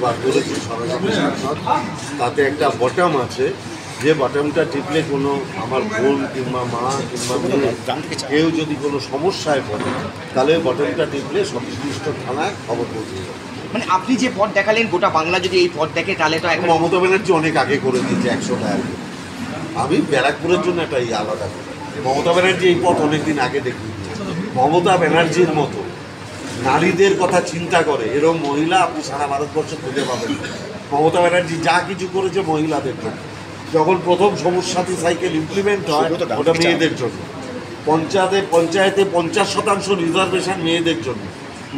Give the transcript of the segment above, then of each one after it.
বার করেছি সরাসরি সাংসদ, তাতে একটা বটম আছে, যে বটমটা টিপলে কোনো আমার বোন কিংবা মা কিংবা মেয়ে কেউ যদি কোনো সমস্যায় পড়ে, তাহলে বটমটা টিপলে সংশ্লিষ্ট থানায় খবর পৌঁছে যাবে। মানে আপনি যে পথ দেখালেন, গোটা বাংলা যদি এই পথ দেখে তাহলে তো এখন মমতা ব্যানার্জি অনেক আগে করে দিয়েছে 100 টাকা করে। আমি ব্যারাকপুরের জন্য একটা আলাদা করে, মমতা ব্যানার্জি এই পথ অনেকদিন আগে দেখিয়ে দিয়েছে। মমতা ব্যানার্জির মতো নারীদের কথা চিন্তা করে এরকম মহিলা আপনি সারা ভারতবর্ষ খুঁজে পাবেন। মমতা ব্যানার্জি যা কিছু করেছে মহিলাদের জন্য। যখন প্রথম সবুজ সাথী সাইকেল ইমপ্লিমেন্ট হয়, ওটা মেয়েদের জন্য। পঞ্চায়েতে 50% রিজার্ভেশন মেয়েদের জন্য,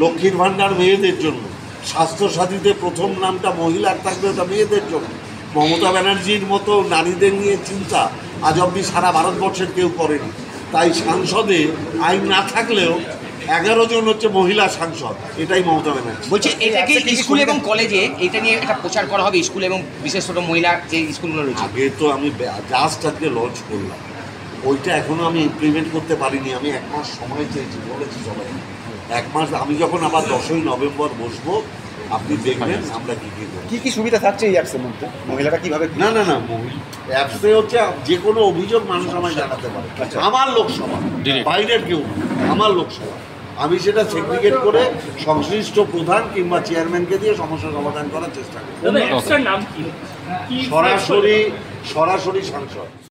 লক্ষ্মীর ভাণ্ডার মেয়েদের জন্য, স্বাস্থ্যসাথীতে প্রথম নামটা মহিলার থাকবে, ওটা মেয়েদের জন্য। মমতা ব্যানার্জির মতো নারীদের নিয়ে চিন্তা আজ অবধি সারা ভারতবর্ষের কেউ করেনি। তাই সাংসদে আইন না থাকলেও 11 জন হচ্ছে মহিলা সাংসদ, এটাই মমতা ব্যানার্জি বলছে। এটাকে স্কুল এবং কলেজে এটা নিয়ে একটা প্রচার করা হবে, স্কুল এবং বিশেষত মহিলা যে স্কুলগুলো রয়েছে। আগে তো আমি জাস্ট আজকে লঞ্চ করলাম, ওইটা এখনো আমি ইমপ্লিমেন্ট করতে পারিনি। আমি 1 মাস সময় চেয়েছি, বলেছি সবাই 1 মাস। আমি যখন আবার 10ই নভেম্বর বসবো, আপনি দেখবেন আমরা কী কী করব। কী কী সুবিধা থাকছে এই অ্যাপসের মধ্যে? মহিলারা কীভাবে? না অ্যাপসে হচ্ছে যে কোনো অভিযোগ মানুষ আমায় জানাতে পারে। আমার লোকসভা, বাইরের কেউ না, আমার লোকসভা। আমি সেটা সেগ্রিগেট করে সংশ্লিষ্ট প্রধান কিংবা চেয়ারম্যানকে দিয়ে সমস্যা সমাধান করার চেষ্টা করি। সরাসরি সাংসদ।